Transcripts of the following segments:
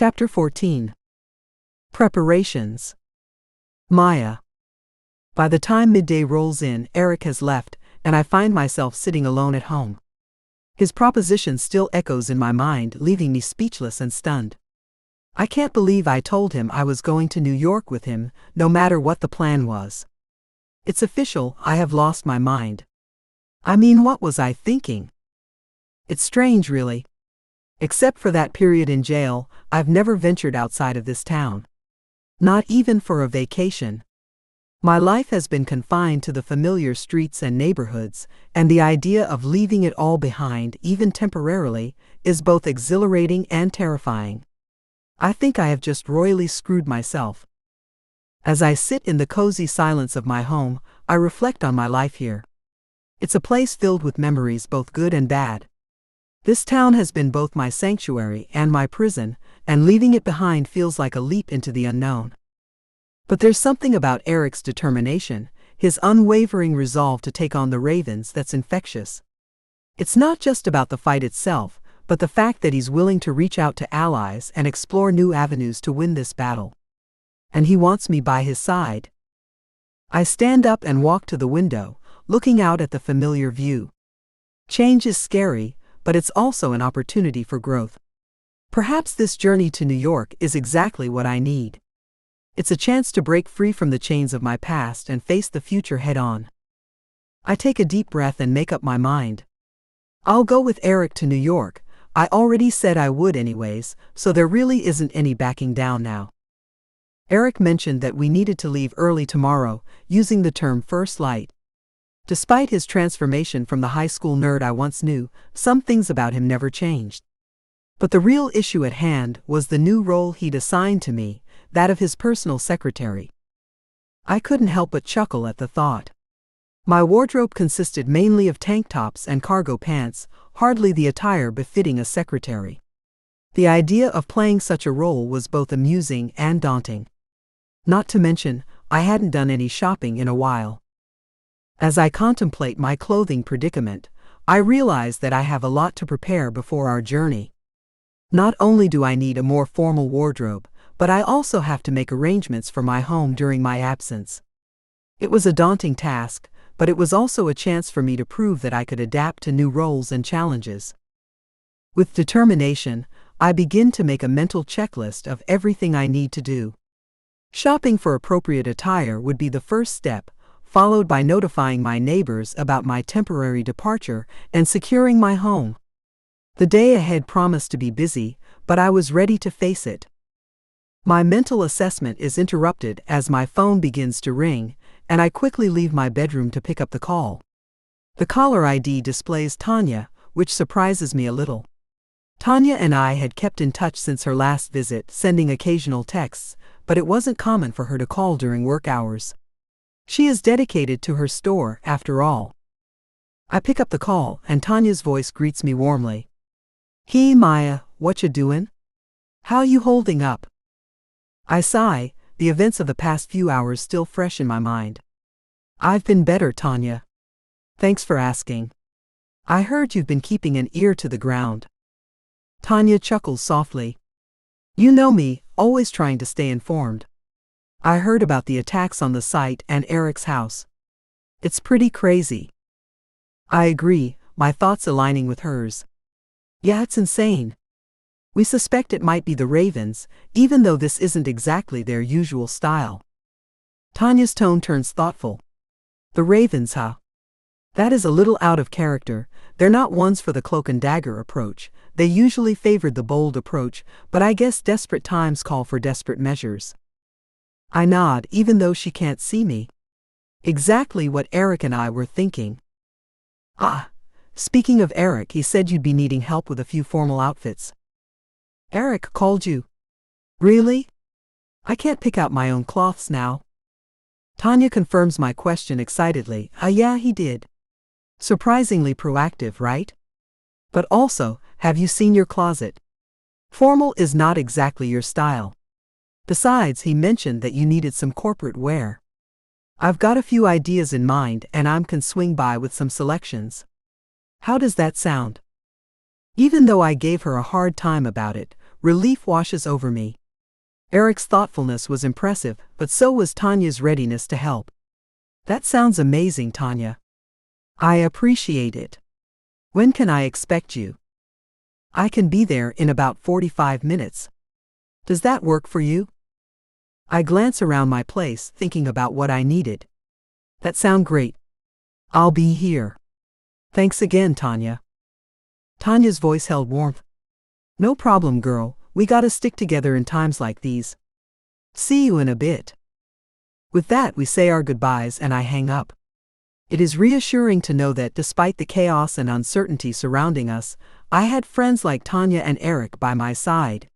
Chapter 14. Preparations. Maya. By the time midday rolls in, Eric has left, and I find myself sitting alone at home. His proposition still echoes in my mind, leaving me speechless and stunned. I can't believe I told him I was going to New York with him, no matter what the plan was. It's official, I have lost my mind. I mean, what was I thinking? It's strange, really. Except for that period in jail, I've never ventured outside of this town. Not even for a vacation. My life has been confined to the familiar streets and neighborhoods, and the idea of leaving it all behind, even temporarily, is both exhilarating and terrifying. I think I have just royally screwed myself. As I sit in the cozy silence of my home, I reflect on my life here. It's a place filled with memories, both good and bad. This town has been both my sanctuary and my prison, and leaving it behind feels like a leap into the unknown. But there's something about Eric's determination, his unwavering resolve to take on the Ravens, that's infectious. It's not just about the fight itself, but the fact that he's willing to reach out to allies and explore new avenues to win this battle. And he wants me by his side. I stand up and walk to the window, looking out at the familiar view. Change is scary, but it's also an opportunity for growth. Perhaps this journey to New York is exactly what I need. It's a chance to break free from the chains of my past and face the future head-on. I take a deep breath and make up my mind. I'll go with Eric to New York. I already said I would anyways, so there really isn't any backing down now. Eric mentioned that we needed to leave early tomorrow, using the term first light. Despite his transformation from the high school nerd I once knew, some things about him never changed. But the real issue at hand was the new role he'd assigned to me, that of his personal secretary. I couldn't help but chuckle at the thought. My wardrobe consisted mainly of tank tops and cargo pants, hardly the attire befitting a secretary. The idea of playing such a role was both amusing and daunting. Not to mention, I hadn't done any shopping in a while. As I contemplate my clothing predicament, I realize that I have a lot to prepare before our journey. Not only do I need a more formal wardrobe, but I also have to make arrangements for my home during my absence. It was a daunting task, but it was also a chance for me to prove that I could adapt to new roles and challenges. With determination, I begin to make a mental checklist of everything I need to do. Shopping for appropriate attire would be the first step, followed by notifying my neighbors about my temporary departure and securing my home. The day ahead promised to be busy, but I was ready to face it. My mental assessment is interrupted as my phone begins to ring, and I quickly leave my bedroom to pick up the call. The caller ID displays Tanya, which surprises me a little. Tanya and I had kept in touch since her last visit, sending occasional texts, but it wasn't common for her to call during work hours. She is dedicated to her store, after all. I pick up the call, and Tanya's voice greets me warmly. "Hey Maya, what you doin'? How you holding up?" I sigh, the events of the past few hours still fresh in my mind. "I've been better, Tanya. Thanks for asking. I heard you've been keeping an ear to the ground." Tanya chuckles softly. "You know me, always trying to stay informed. I heard about the attacks on the site and Eric's house. It's pretty crazy." I agree, my thoughts aligning with hers. Yeah, it's insane. We suspect it might be the Ravens, even though this isn't exactly their usual style. Tanya's tone turns thoughtful. "The Ravens, huh? That is a little out of character. They're not ones for the cloak and dagger approach. They usually favored the bold approach, but I guess desperate times call for desperate measures." I nod, even though she can't see me. Exactly what Eric and I were thinking. "Ah, speaking of Eric, he said you'd be needing help with a few formal outfits." "Eric called you? Really? I can't pick out my own cloths now." Tanya confirms my question excitedly. Yeah, he did. Surprisingly proactive, right? But also, have you seen your closet? Formal is not exactly your style. Besides, he mentioned that you needed some corporate wear. I've got a few ideas in mind, and I can swing by with some selections. How does that sound? Even though I gave her a hard time about it, relief washes over me. Eric's thoughtfulness was impressive, but so was Tanya's readiness to help. That sounds amazing, Tanya. I appreciate it. When can I expect you? I can be there in about 45 minutes. Does that work for you? I glance around my place, thinking about what I needed. That sounds great. I'll be here. Thanks again, Tanya. Tanya's voice held warmth. No problem, girl. We gotta stick together in times like these. See you in a bit. With that, we say our goodbyes and I hang up. It is reassuring to know that despite the chaos and uncertainty surrounding us, I had friends like Tanya and Eric by my side.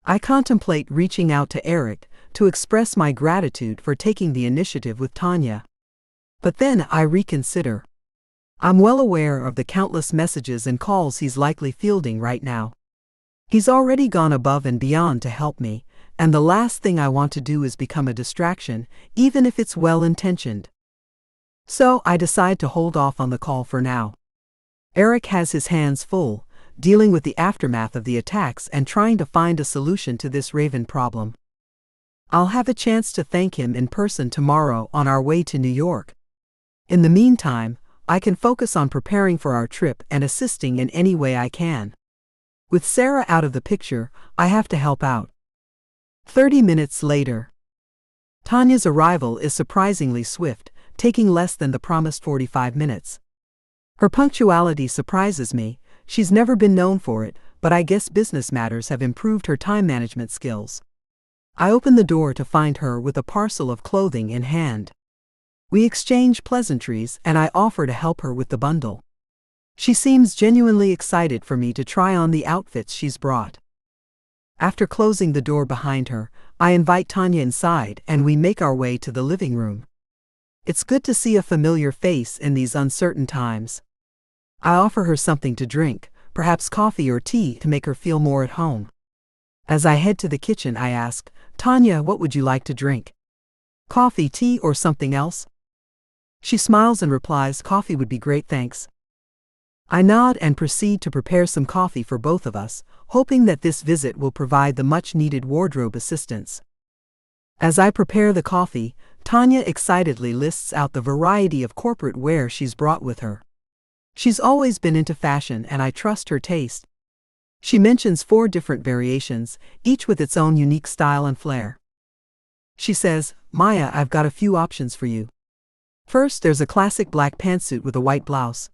I contemplate reaching out to Eric to express my gratitude for taking the initiative with Tanya. But then I reconsider. I'm well aware of the countless messages and calls he's likely fielding right now. He's already gone above and beyond to help me, and the last thing I want to do is become a distraction, even if it's well-intentioned. So I decide to hold off on the call for now. Eric has his hands full, dealing with the aftermath of the attacks and trying to find a solution to this Raven problem. I'll have a chance to thank him in person tomorrow on our way to New York. In the meantime, I can focus on preparing for our trip and assisting in any way I can. With Sarah out of the picture, I have to help out. 30 minutes later. Tanya's arrival is surprisingly swift, taking less than the promised 45 minutes. Her punctuality surprises me. She's never been known for it, but I guess business matters have improved her time management skills. I open the door to find her with a parcel of clothing in hand. We exchange pleasantries and I offer to help her with the bundle. She seems genuinely excited for me to try on the outfits she's brought. After closing the door behind her, I invite Tanya inside and we make our way to the living room. It's good to see a familiar face in these uncertain times. I offer her something to drink, perhaps coffee or tea to make her feel more at home. As I head to the kitchen, I ask, Tanya, what would you like to drink? Coffee, tea, or something else? She smiles and replies, coffee would be great, thanks. I nod and proceed to prepare some coffee for both of us, hoping that this visit will provide the much-needed wardrobe assistance. As I prepare the coffee, Tanya excitedly lists out the variety of corporate wear she's brought with her. She's always been into fashion and I trust her taste. She mentions 4 different variations, each with its own unique style and flair. She says, Maya, I've got a few options for you. First, there's a classic black pantsuit with a white blouse.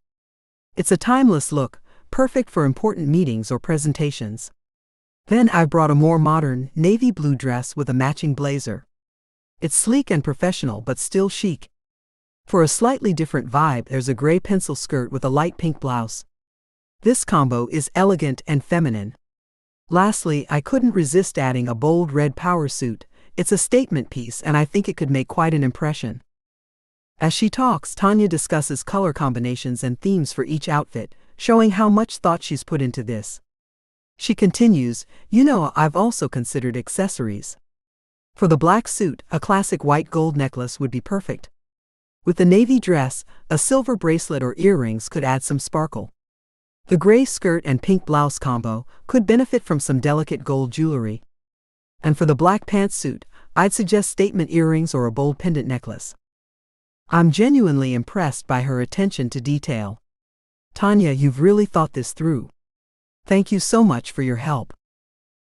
It's a timeless look, perfect for important meetings or presentations. Then I've brought a more modern, navy blue dress with a matching blazer. It's sleek and professional but still chic. For a slightly different vibe, there's a gray pencil skirt with a light pink blouse. This combo is elegant and feminine. Lastly, I couldn't resist adding a bold red power suit. It's a statement piece and I think it could make quite an impression. As she talks, Tanya discusses color combinations and themes for each outfit, showing how much thought she's put into this. She continues, I've also considered accessories. For the black suit, a classic white gold necklace would be perfect. With the navy dress, a silver bracelet or earrings could add some sparkle. The gray skirt and pink blouse combo could benefit from some delicate gold jewelry. And for the black pantsuit, I'd suggest statement earrings or a bold pendant necklace. I'm genuinely impressed by her attention to detail. Tanya, you've really thought this through. Thank you so much for your help.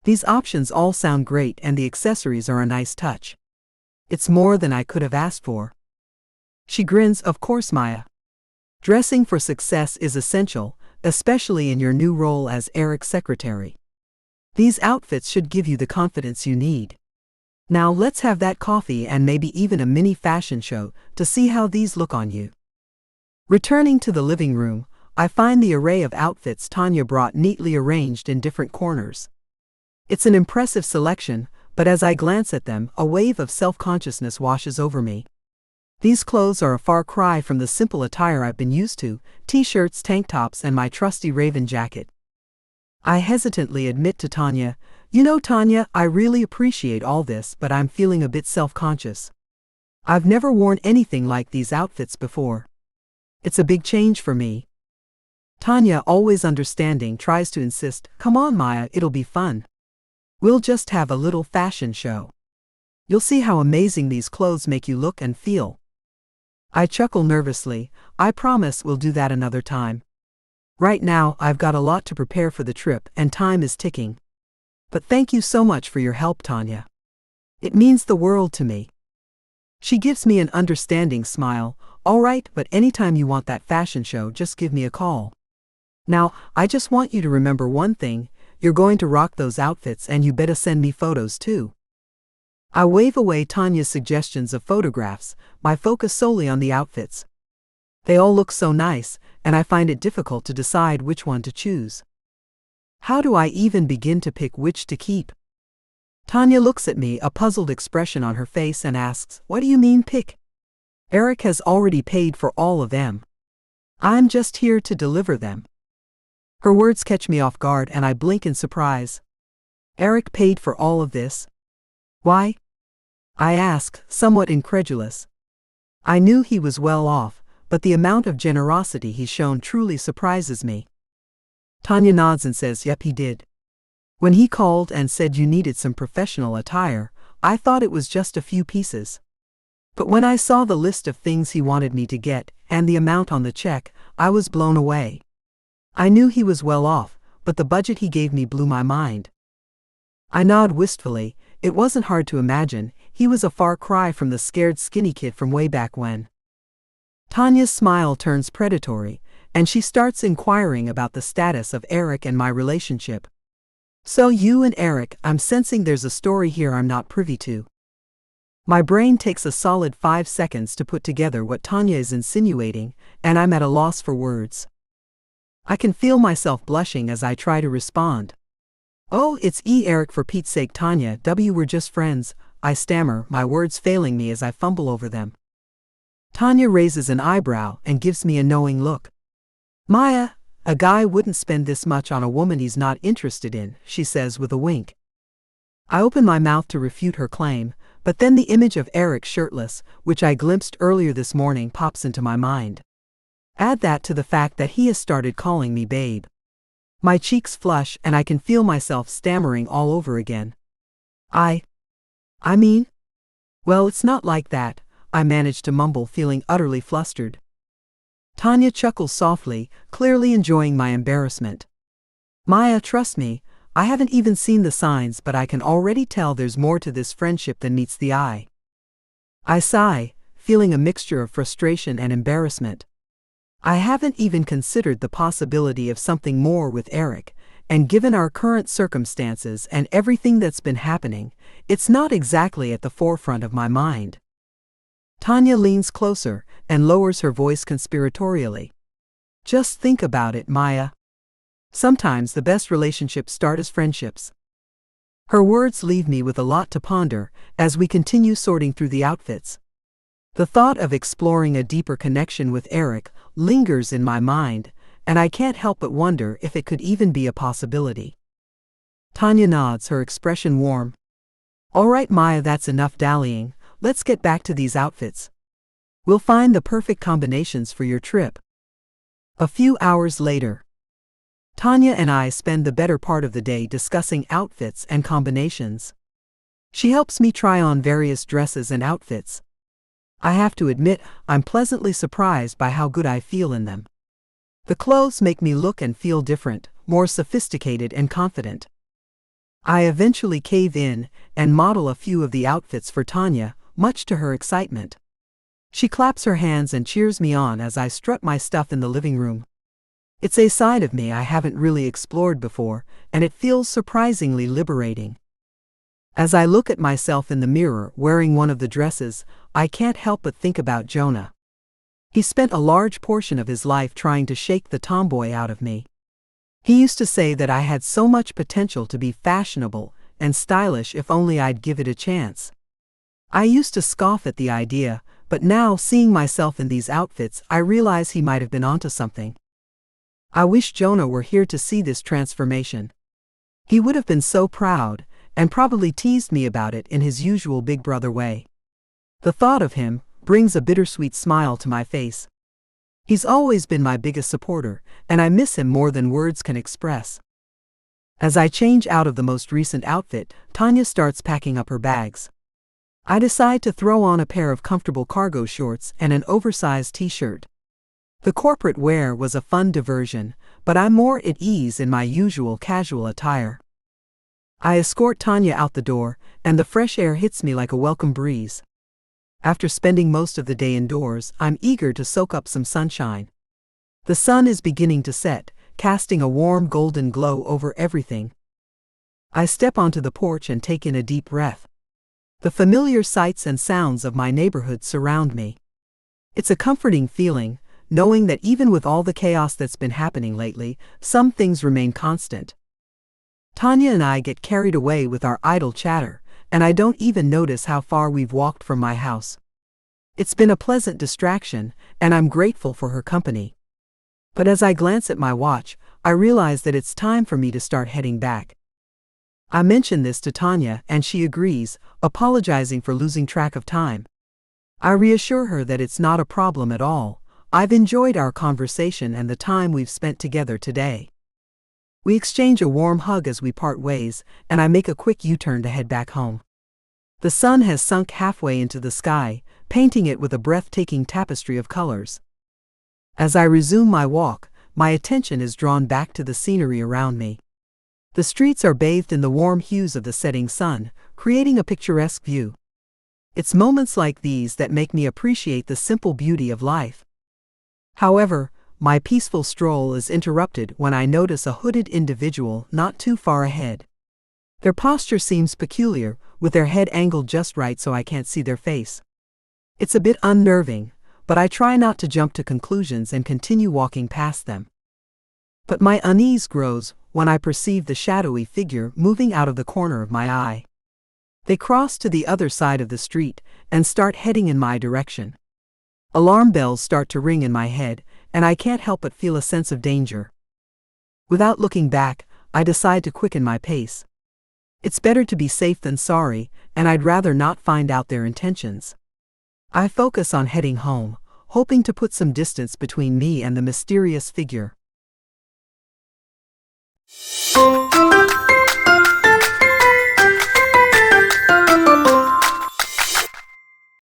These options all sound great and the accessories are a nice touch. It's more than I could have asked for. She grins, of course, Maya. Dressing for success is essential, especially in your new role as Eric's secretary. These outfits should give you the confidence you need. Now let's have that coffee and maybe even a mini fashion show to see how these look on you. Returning to the living room, I find the array of outfits Tanya brought neatly arranged in different corners. It's an impressive selection, but as I glance at them, a wave of self-consciousness washes over me. These clothes are a far cry from the simple attire I've been used to, t-shirts, tank tops, and my trusty Raven jacket. I hesitantly admit to Tanya, Tanya, I really appreciate all this, but I'm feeling a bit self-conscious. I've never worn anything like these outfits before. It's a big change for me. Tanya, always understanding, tries to insist, "Come on, Maya, it'll be fun. We'll just have a little fashion show. You'll see how amazing these clothes make you look and feel." I chuckle nervously. "I promise we'll do that another time. Right now, I've got a lot to prepare for the trip and time is ticking. But thank you so much for your help, Tanya. It means the world to me." She gives me an understanding smile. "All right, but anytime you want that fashion show, just give me a call. Now, I just want you to remember one thing, you're going to rock those outfits and you better send me photos too." I wave away Tanya's suggestions of photographs, my focus solely on the outfits. They all look so nice, and I find it difficult to decide which one to choose. How do I even begin to pick which to keep? Tanya looks at me, a puzzled expression on her face, and asks, "What do you mean pick? Eric has already paid for all of them. I'm just here to deliver them." Her words catch me off guard and I blink in surprise. "Eric paid for all of this? Why?" I ask, somewhat incredulous. I knew he was well off, but the amount of generosity he's shown truly surprises me. Tanya nods and says, "Yep, he did. When he called and said you needed some professional attire, I thought it was just a few pieces. But when I saw the list of things he wanted me to get, and the amount on the check, I was blown away. I knew he was well off, but the budget he gave me blew my mind." I nod wistfully. It wasn't hard to imagine, he was a far cry from the scared skinny kid from way back when. Tanya's smile turns predatory, and she starts inquiring about the status of Eric and my relationship. "So you and Eric, I'm sensing there's a story here I'm not privy to." My brain takes a solid 5 seconds to put together what Tanya is insinuating, and I'm at a loss for words. I can feel myself blushing as I try to respond. "Oh, it's Eric, for Pete's sake, Tanya, we're just friends," I stammer, my words failing me as I fumble over them. Tanya raises an eyebrow and gives me a knowing look. "Maya, a guy wouldn't spend this much on a woman he's not interested in," she says with a wink. I open my mouth to refute her claim, but then the image of Eric shirtless, which I glimpsed earlier this morning, pops into my mind. Add that to the fact that he has started calling me babe. My cheeks flush and I can feel myself stammering all over again. I mean, well, it's not like that," I manage to mumble, feeling utterly flustered. Tanya chuckles softly, clearly enjoying my embarrassment. "Maya, trust me, I haven't even seen the signs, but I can already tell there's more to this friendship than meets the eye." I sigh, feeling a mixture of frustration and embarrassment. I haven't even considered the possibility of something more with Eric, and given our current circumstances and everything that's been happening, it's not exactly at the forefront of my mind. Tanya leans closer and lowers her voice conspiratorially. "Just think about it, Maya. Sometimes the best relationships start as friendships." Her words leave me with a lot to ponder as we continue sorting through the outfits. The thought of exploring a deeper connection with Eric lingers in my mind, and I can't help but wonder if it could even be a possibility. Tanya nods, her expression warm. "All right, Maya, that's enough dallying. Let's get back to these outfits. We'll find the perfect combinations for your trip." A few hours later, Tanya and I spend the better part of the day discussing outfits and combinations. She helps me try on various dresses and outfits. I have to admit, I'm pleasantly surprised by how good I feel in them. The clothes make me look and feel different, more sophisticated and confident. I eventually cave in and model a few of the outfits for Tanya, much to her excitement. She claps her hands and cheers me on as I strut my stuff in the living room. It's a side of me I haven't really explored before, and it feels surprisingly liberating. As I look at myself in the mirror wearing one of the dresses, I can't help but think about Jonah. He spent a large portion of his life trying to shake the tomboy out of me. He used to say that I had so much potential to be fashionable and stylish if only I'd give it a chance. I used to scoff at the idea, but now, seeing myself in these outfits, I realize he might have been onto something. I wish Jonah were here to see this transformation. He would have been so proud, and probably teased me about it in his usual big brother way. The thought of him brings a bittersweet smile to my face. He's always been my biggest supporter, and I miss him more than words can express. As I change out of the most recent outfit, Tanya starts packing up her bags. I decide to throw on a pair of comfortable cargo shorts and an oversized t-shirt. The corporate wear was a fun diversion, but I'm more at ease in my usual casual attire. I escort Tanya out the door, and the fresh air hits me like a welcome breeze. After spending most of the day indoors, I'm eager to soak up some sunshine. The sun is beginning to set, casting a warm golden glow over everything. I step onto the porch and take in a deep breath. The familiar sights and sounds of my neighborhood surround me. It's a comforting feeling, knowing that even with all the chaos that's been happening lately, some things remain constant. Tanya and I get carried away with our idle chatter, and I don't even notice how far we've walked from my house. It's been a pleasant distraction, and I'm grateful for her company. But as I glance at my watch, I realize that it's time for me to start heading back. I mention this to Tanya, and she agrees, apologizing for losing track of time. I reassure her that it's not a problem at all. I've enjoyed our conversation and the time we've spent together today. We exchange a warm hug as we part ways, and I make a quick U-turn to head back home. The sun has sunk halfway into the sky, painting it with a breathtaking tapestry of colors. As I resume my walk, my attention is drawn back to the scenery around me. The streets are bathed in the warm hues of the setting sun, creating a picturesque view. It's moments like these that make me appreciate the simple beauty of life. However, my peaceful stroll is interrupted when I notice a hooded individual not too far ahead. Their posture seems peculiar, with their head angled just right so I can't see their face. It's a bit unnerving, but I try not to jump to conclusions and continue walking past them. But my unease grows when I perceive the shadowy figure moving out of the corner of my eye. They cross to the other side of the street and start heading in my direction. Alarm bells start to ring in my head, and I can't help but feel a sense of danger. Without looking back, I decide to quicken my pace. It's better to be safe than sorry, and I'd rather not find out their intentions. I focus on heading home, hoping to put some distance between me and the mysterious figure.